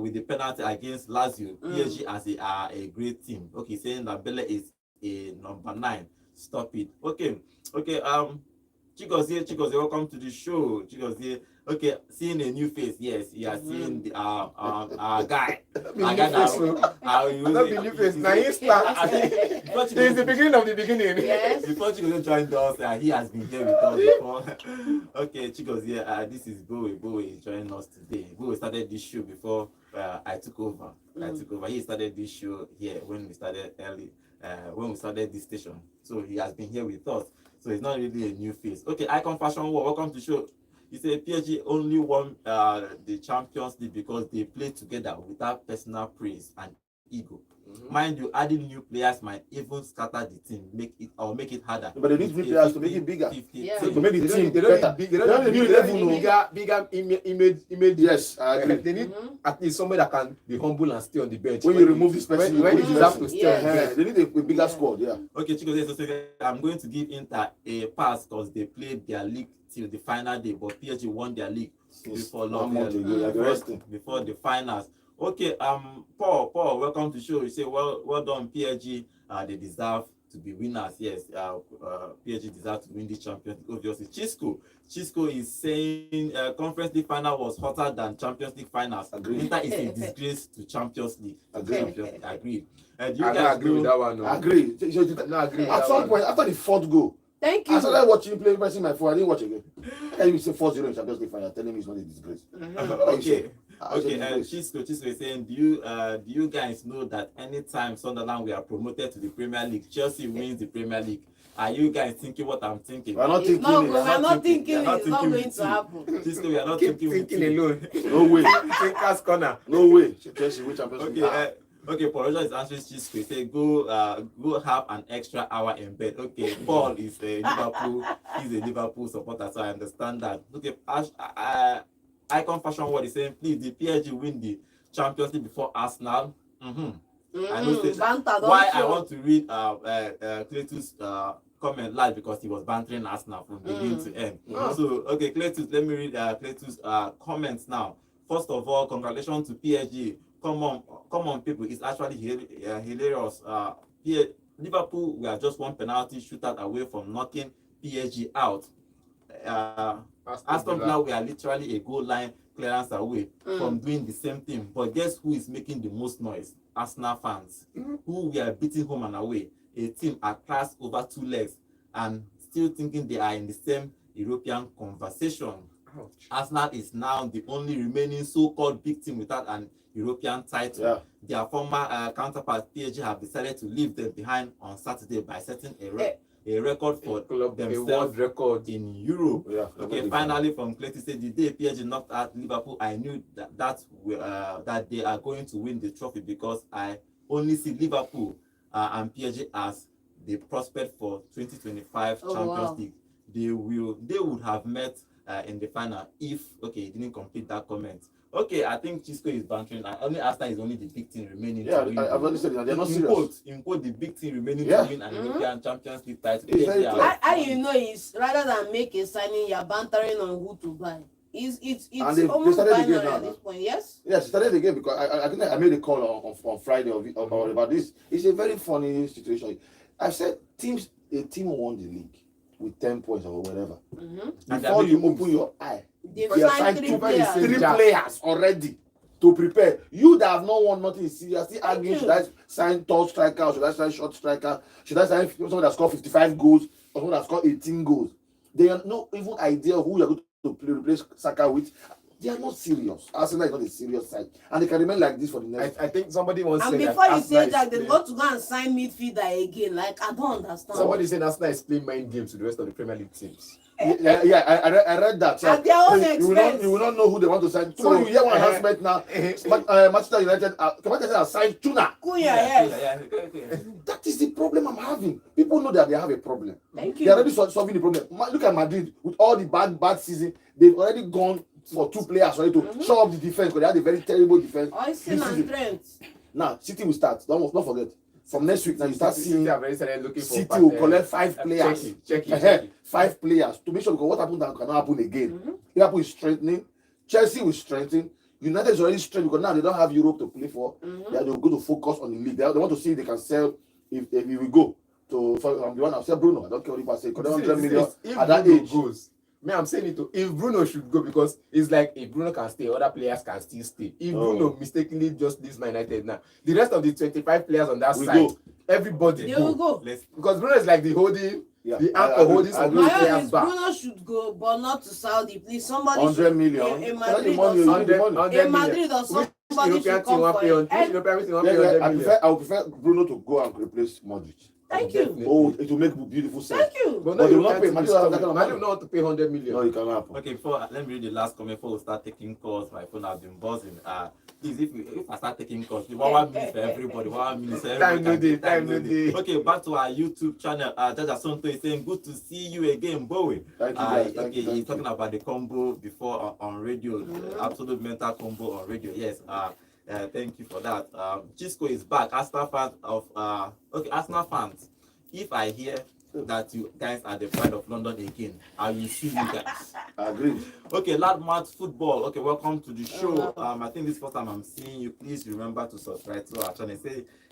with the penalty against Lazio. PSG as a great team. Okay, saying that Bele is a number 9. Stop it. Okay. Chigozie, welcome to the show. Chigozie. Okay, seeing a new face. Yes, you are seeing the our guy. Not the new face. Now he starts. It's the beginning of the beginning. Yes. Before Chigozie joined us, he has been here with us before. Okay, Chigozie, this is Bowie. Bowie is joining us today. Bowie started this show before I took over. He started this show here when we started early. When we started this station. So he has been here with us. So it's not really a new face. Okay, Icon Fashion War, welcome to the show. You say PSG only won the Champions League because they played together without personal praise and ego. Mind you, adding new players might even scatter the team, make it harder. But they need new players to make it bigger. Yeah. To make the team They better. don't need bigger image. Yes, I agree. They need at least somebody that can be humble and stay on the bench. When you remove this person, when you you have to stay on the bench. they need a bigger squad. Yeah. Okay, Chico, so I'm going to give Inter a pass because they played their league till the final day, but PSG won their league before before the finals. Okay, Paul, welcome to the show. You say well done, PSG. They deserve to be winners. Yes, PSG deserve to win the Champions League. Obviously, Chisco is saying Conference League final was hotter than Champions League finals. Agreed. Inter is a disgrace to Champions League. Agreed. Agreed. I don't agree with that one. No. Agree. No, agree. At some point, after the 4th goal, Thank I you. started watching play pressing my phone. I didn't watch again. And you say 4-0 in Champions League final, telling me it's not a disgrace. Okay. Chisco is saying, do you guys know that anytime Sunderland we are promoted to the Premier League, Chelsea wins the Premier League? Are you guys thinking what I'm thinking? We're not It's thinking not, it. we're not thinking We're not it's not thinking going with to you. happen. Chisco, we are not Keep thinking with thinking you. alone. No way. Thinkers corner. No way. Chelsea win Champions League. Okay, Paul Roger is answering Chisco. He said, go have an extra hour in bed. Okay, Paul is a Liverpool. He's a Liverpool supporter, so I understand that. Okay, Icon Fashion World is saying, please, the PSG win the Champions League before Arsenal. I know why I want to read Cletus comment live because he was bantering Arsenal from beginning to end. So, okay, Cletus, let me read Cletus comments now. First of all, congratulations to PSG. Come on, people! It's actually hilarious. Liverpool, we are just one penalty shootout away from knocking PSG out. Aston Villa, we are literally a goal line clearance away from doing the same thing. But guess who is making the most noise? Arsenal fans, who we are beating home and away. A team at class over 2 legs and still thinking they are in the same European conversation. Ouch. Arsenal is now the only remaining so-called big team without an European title. Yeah. Their former counterparts PSG have decided to leave them behind on Saturday by setting a record for themselves in Europe. Yeah, okay, finally from Clayton said the day PSG knocked out Liverpool, I knew that they are going to win the trophy because I only see Liverpool and PSG as the prospect for 2025 Champions League. They would have met in the final if he didn't complete that comment. Okay, I think Chisco is bantering. Only Arsenal is only the big team remaining. Yeah, to win. I've already said that. They're not serious. In quote, the big team remaining to win an European Champions League title. How you know is rather than make a signing, you're bantering on who to buy. It's almost binary at this point. Yes. Yes, started again because I think I made a call on Friday about this. It's a very funny situation. I said a team won the league with 10 points or whatever. Before you open your eye, they've signed 3 players. 3 players already to prepare. You that have not won nothing serious, still arguing, should I sign tall striker or should I sign short striker? Should I sign someone that scored 55 goals or someone that scored 18 goals? They have no even idea of who you're going to replace Saka with. They are not serious. Arsenal is not a serious side, and they can remain like this for the next. I think somebody once said that. And before you say that, they got to go and sign midfielder again. Like, I don't understand. Somebody said Arsenal is playing mind games with the rest of the Premier League teams. I read that. At their own expense. You will not know who they want to sign. So you hear one announcement now. Manchester United, Manchester has signed Tuna. Yes. That is the problem I'm having. People know that they have a problem. Thank They are you. already solving the problem. Look at Madrid with all the bad season. They've already gone for 2 players already to show up the defense because they had a very terrible defense. Oisin and Trent. Now City will start. Don't forget. From next week now you start seeing City will collect 5 players. Check it. 5 players to make sure because what happened now cannot happen again. Liverpool is strengthening. Chelsea will strengthen. United is already strengthening because now they don't have Europe to play for. They will go to focus on the league. They want to see if they can sell if we will go to the one I'll sell Bruno. I don't care what people say. Because 100 million at that age. Goes. I'm saying it if Bruno should go because it's like if Bruno can stay, other players can still stay. If Bruno mistakenly just leaves Man United now, the rest of the 25 players on that side, everybody They will go. Because Bruno is like the holding, the anchor holding some My players own is back. Bruno should go, but not to Saudi. Please, somebody 100 should, million. in Madrid or somebody should come for it. I would prefer Bruno to go and replace Modric. Thank you. Oh, it will make beautiful sense. Thank you. But But you they will not pay. Madrid don't want to pay 100 million. No, it cannot happen. Okay, let me read the last comment before we start taking calls. My phone has been buzzing. Please, if I start taking calls, 1 minute for everybody, 1 minute for everybody. Time no day. Okay, back to our YouTube channel. Jaja Sonto is saying, good to see you again, Bowie. Thank you, guys. Thank Okay, you. he's talking about the combo before on radio, absolute mental combo on radio. Yes. Thank you for that. Chisco is back. Arsenal fans. If I hear that you guys are the pride of London again, I will sue you guys. I agree. Okay, Loudmouth Football. Okay, welcome to the show. I think this first time I'm seeing you. Please remember to subscribe to our channel.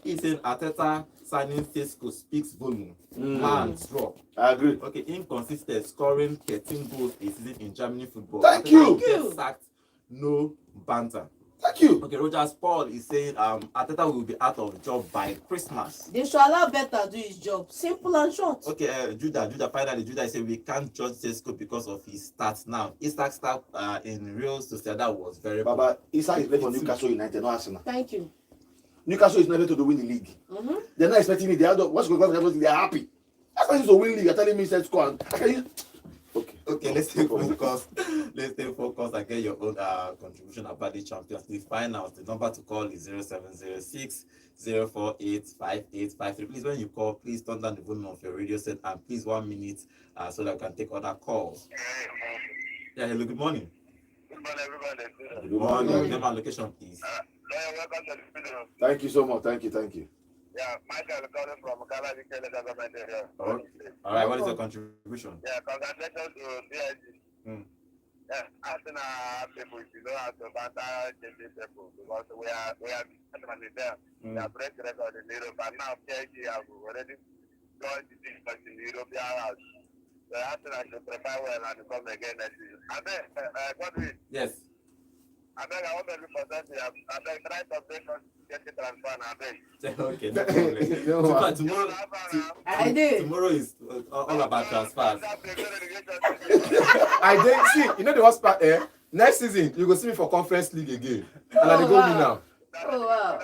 He's saying Arteta signing Tesco speaks volume. Man, drop. I agree. Okay, inconsistent scoring 13 goals a season in Germany football. Thank Arteta you. gets sacked, no banter. Thank you. Okay, Rogers Paul is saying Arteta will be out of job by Christmas. They should allow Better do his job. Simple and short. Okay, Judah is saying we can't judge Tesco because of his stats now. Isaac start in Real Sociedad was very poor. Baba, Isaac is playing for Newcastle United, not Arsenal. Thank you. Newcastle is never to win the league. They're not expecting it. They are what's going on? They are happy. That's why he's to win the league. You're telling me set score. Okay, let's stay focused. Let's stay focused and get your own contribution about the Champions League finals. The number to call is 0706 048 5853. Please, when you call, please turn down the volume of your radio set and please 1 minute so that I can take other calls. Yeah, hello, good morning. Good morning, everybody. Good morning. Name and location, please. Welcome to the video. Thank you so much. Thank you. Yeah, Michael calling from Ghana, UK government area. All right, what is your contribution? Yeah, congratulations to DIG. Yeah, Arsenal people, you know how to banter changing people because we are definitely there. We are break record in Europe, and now PSG have already joined the team in the European house. So Arsenal should prepare well and come again next season. And then, Godwin. Yes. I beg, I want to be for that. I beg, try to update us, get the transfer, I beg. Okay, no problem. Tomorrow is all about transfers. I did see, you know the worst part next season you go see me for Conference League again. And I dey go win now. Oh wow.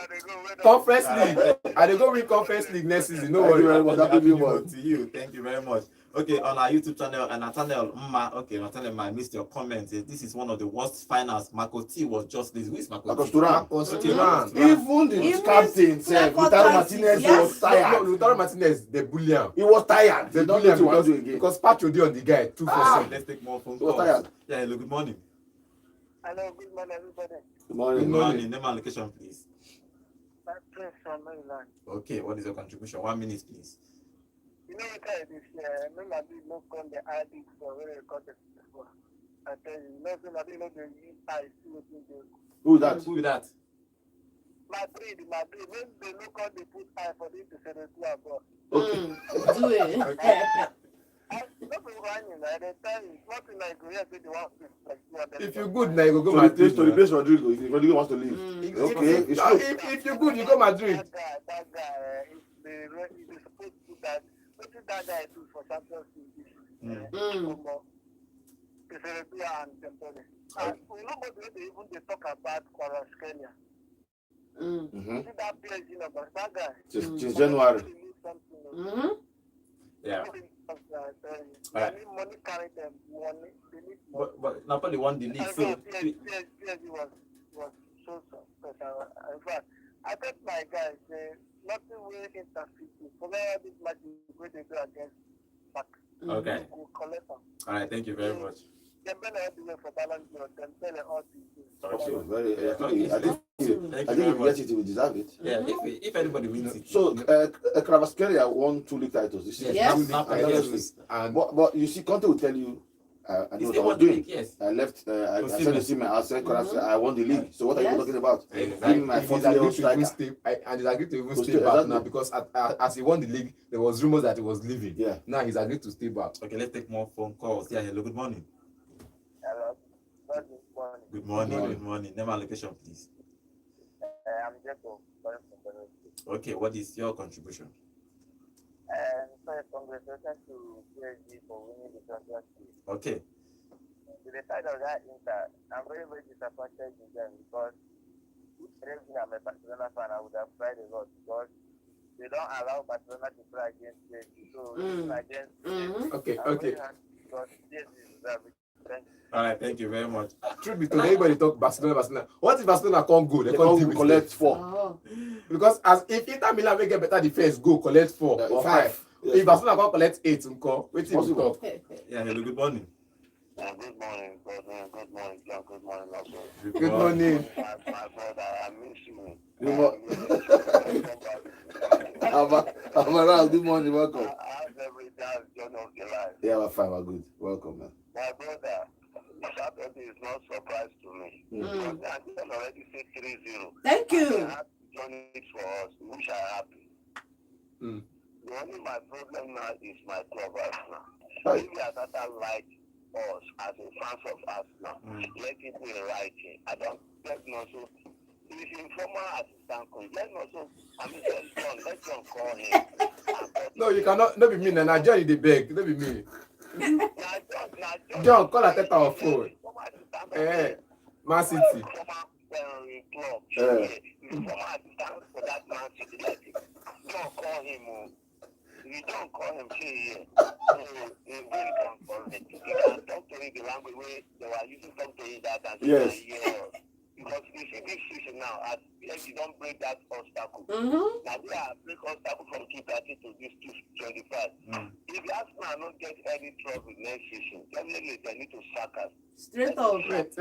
Conference League. I dey go win Conference League next season. No worry. To you. Thank you very much. Okay, on our YouTube channel, and Nathaniel I missed your comments. This is one of the worst finals. Marco T was just this. Who is Marco T? Turan. Even the captain, Lautaro Martinez, was tired. Lautaro Martinez, they bully him. He was tired. They bully him because Pacho did on the guy 2-4. Let's take more phone He was calls. tired. Yeah, hello, good morning. Hello, good morning, everybody. Good morning. Good morning. Name and location, please. Prince from Maryland. Okay, what is your contribution? 1 minute, please. You know what I this year? Maybe no come the ID for where you got it before. I tell you, maybe no the I see what you do. Who is that? Who is that? Madrid, when they look on the put eye for this to say the two above. Do it. I not If you're good, now you go So Madrid. to replace Rodrigo, if Rodrigo wants to leave. Okay, it's true. If you're good, you go Madrid. That guy, is supposed to do that. What did that guy do for Champions League? And dembele. And nobody even they talk about Kvaratskhelia. See that PSG number, that guy. Since January. Yeah. They need money, carry them. Money. They need money. But Napoli won the league, so PSG was so special. In fact, I bet my guys nothing will interfere. Forget this match where they do against back. okay. We'll collect them. All right, thank you very much. Dembele all the way for balance board. Dembele all the way. Okay, very. I think Thank you if very he much. gets it, he will deserve it. Yeah, if anybody wins it. So, Kvaratskhelia won 2 league titles this season. Yes. And But you see, Conte will tell you, I know He what still I was won the doing. league, yes. I left. I Was said to Simon, I said, I won the league. So what are you Yes. talking about? Exactly. Give me my he's 40-year-old agreed to even striker. stay, and he's agreed to even To stay stay, back exactly. now because as he won the league, there was rumors that he was leaving. Yeah. Now he's agreed to stay back. Okay, let's take more phone calls. Yeah, hello, good morning. Hello. Good morning. Good morning, morning. good morning. Name and location, please. I'm Jacob. Calling from Benin. Okay, what is your contribution? And first, congratulations to PSG for winning the Champions League. Okay. To the side of that Inter, I'm very, very disappointed in them because if I'm a Barcelona fan, I would have cried a lot because they don't allow Barcelona to play against PSG. So, against Okay, I'm okay. very happy because PSG deserve it. Thank you. All right, thank you very much. Truth be told, everybody talk Barcelona. What if Barcelona can't go? They They can't deal can't with collect it. 4. Oh. Because as if Inter Milan will get better defense, go collect 4 or 5. Yes. If Barcelona can't collect 8, wait till we Possible. talk. Yeah, hello, good morning. Good morning, brother. Good morning, John. Good morning, also. Good morning. My brother, I miss you. Good morning. Amaral, good morning, welcome. How's every day John of the life? Yeah, we're fine, we're good. Welcome, man. My brother, Saturday is not surprise to me. Because I can already say 3-0. Thank you. I have done it for us. We wish I happy. The only my problem now is my club Arsenal. Right. If Atata like us as a fans of Arsenal, let it be writing. I don't let me also. He's informal assistant coach. Let me also. I mean, let John call him. No, you cannot. Not be me. Now, John, they beg. Not be me. John, call a teta or phone. Man City. Club. Informal assistant for that Man City. Don't call him. You don't call him here. So he's very confident. You can talk to him the language where they were using talk to him that and Yes. because you see this season now, as you don't break that obstacle. Now they are break obstacle from 230 to this 225. If the Arsenal not get any trouble next season, definitely they need to sack us. Straight up. Wait.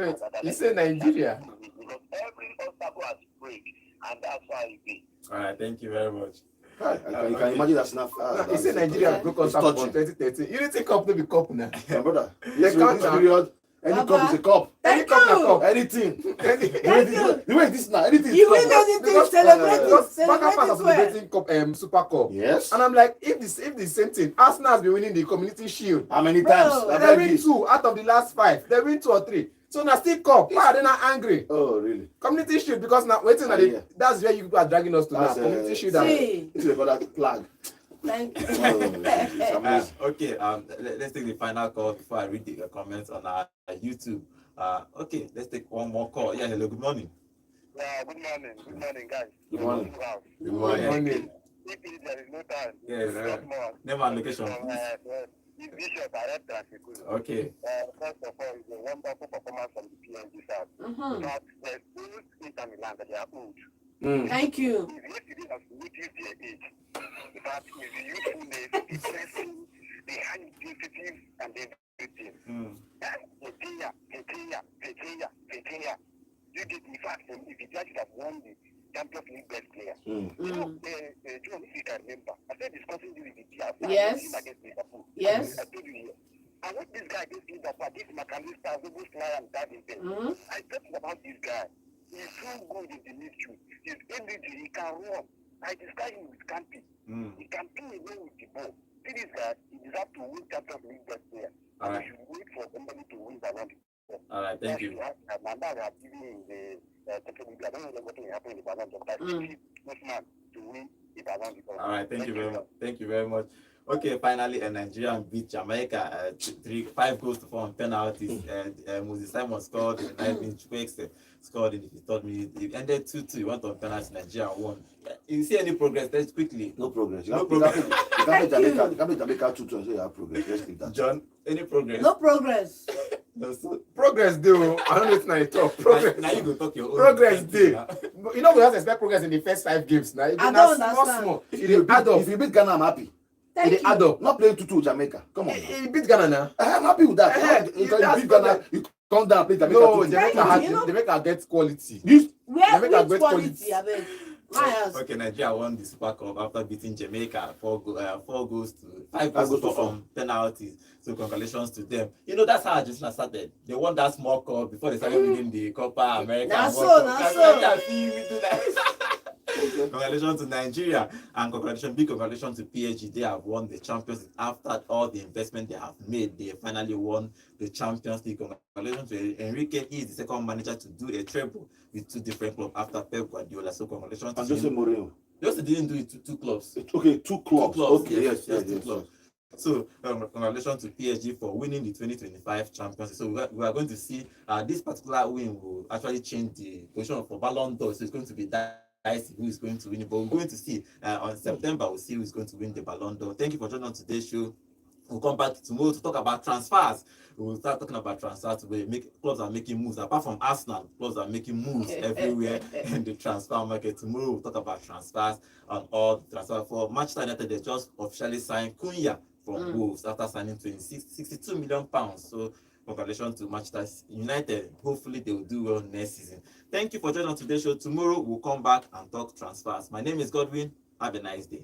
You say Nigeria. Because every obstacle has break, and that's why it be. All right, thank you very much. You can imagine that's not. You say Nigeria broke us up touching. from 2013. Unity Cup no be cup now. My brother, They can't this period, any cup is a cup. Any cup na cup. Anything. you. The way it is now, anything You is win cup. anything, celebrate it. Baka Celebrate fans are it well. celebrating cup, Super Cup. Yes. And I'm like, if the same thing, Arsenal has been winning the Community Shield. How many Bro, times? they They win 2 out of the last 5. They win 2 or 3. So now still cup. Why are they not angry? Oh, really? Community Shield because now waiting at Yeah. that's where you people are dragging us to now. That's, Community Shield. See. This is called that flag. Thank Oh, you. it's amazing. Okay, let's take the final call before I read the comments on our YouTube. Okay, let's take one more call. Yeah, hello, good morning. Yeah, good morning. Good morning, guys. Good morning. Good morning. If there is no time, Yes, not more. name and location, please. Bishop, I read Transikudu. Okay. First of all, it's a wonderful performance from the PSG side. But there's two Inter Milan that they are old. Thank you. If yesterday has noticed their age, that is the youthfulness, the pressing, the high intensity, and everything. Petia. You get the fact that if the judges have won the Champions League best player. John, if you can remember, I started discussing this with the team Yes. against Liverpool. Yes. I told you here. I want this guy against Liverpool, against McAllister, who fly and that in there. I talked about this guy. He's so good in the midfield. His energy, he can run. I describe him with Campy. He can play away with the ball. See this guy, he deserves to win Champions League best player. thank you. Manda have given the technical. I don't know what will happen in the balance, but I think this man to win the balance. All right, thank you very much. Thank you very much. Okay, finally, Nigeria beat Jamaica 5 goals to 4 on penalties. Moses Simon scored in the 9th minute. Chukwueze scored in the 3rd minute. It ended 2-2. Went on penalties. Nigeria won. You see any progress? Let's quickly. No progress. No progress. You can't make Jamaica 2-2 and say you have progress. Let's leave that. John, any progress? No progress. No, so, Progress though. I don't know if now you talk. Progress. now you go talk your own. Progress day. You know we have to expect progress in the first 5 games now. I don't understand. Small. If you add up, if you beat Ghana, I'm happy. Thank you. Add up. Not playing 2-2 with Jamaica. Come on. He beat Ghana now. I'm happy with that. You beat Ghana, you come down, play Jamaica. No, 2-2. Jamaica gets quality. Where Jamaica which great quality? I beg. Okay, Nigeria won the Super Cup after beating Jamaica 4 goals to 5 goals to 4 penalties. So congratulations to them. You know that's how Argentina started. They won that small cup before they started winning the Copa America. That's so. Congratulations to Nigeria and big congratulations to PSG. They have won the Champions League after all the investment they have made. They finally won the Champions League. Congratulations to Enrique. He is the second manager to do a treble with 2 different clubs after Pep Guardiola. So congratulations to Jose Mourinho. Jose didn't do it to 2 clubs. Okay, 2 clubs. 2 clubs. Okay, yes. 2 clubs. So congratulations to PSG for winning the 2025 Champions League. So we are going to see this particular win will actually change the position for Ballon d'Or. So it's going to be dicey who is going to win it. But we're going to see on September. We'll see who is going to win the Ballon d'Or. Thank you for joining on today's show. We'll come back tomorrow to talk about transfers. We'll start talking about transfers where clubs are making moves. Apart from Arsenal, clubs are making moves everywhere in the transfer market. Tomorrow we'll talk about transfers and all the transfers. For Manchester United, they just officially signed Cunha from Wolves after signing 62 million pounds. So congratulations to Manchester United. Hopefully they will do well next season. Thank you for joining on today's show. Tomorrow we'll come back and talk transfers. My name is Godwin. Have a nice day.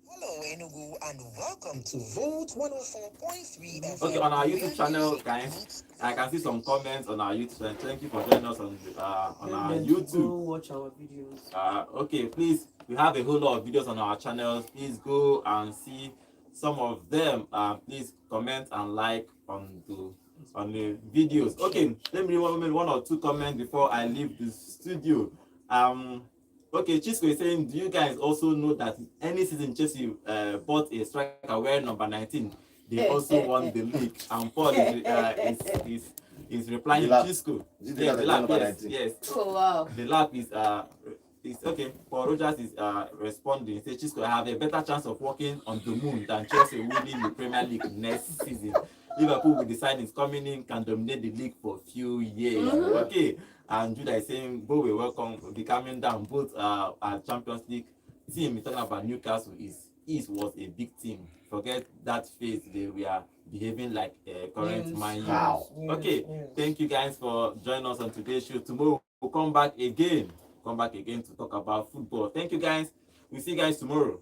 Hello, Enugu, and welcome to Vote 104.3 FM. Okay, on our YouTube channel, guys, I can see some comments on our YouTube channel. Thank you for joining us on our YouTube. Go watch our videos. Okay, please, we have a whole lot of videos on our channels. Please go and see some of them. Please comment and like on the videos. Okay, let me read 1 or 2 comments before I leave the studio. Okay, Chisco is saying, do you guys also know that any season Chelsea bought a striker wearing number 19, they also won the league? And Paul is replying, Chisco. Yes, the lap, yes. Oh wow. The lap is okay. Paul Rogers is responding. He says, Chisco, I have a better chance of walking on the moon than Chelsea winning the Premier League next season. Liverpool will decide it's coming in, can dominate the league for a few years. Okay. And Judah is saying, Bo, we welcome, will be coming down. Both our Champions League team, we're talking about Newcastle, was a big team. Forget that phase, they were behaving like a current Man U. Okay, thank you guys for joining us on today's show. Tomorrow we'll come back again to talk about football. Thank you guys. We'll see you guys tomorrow.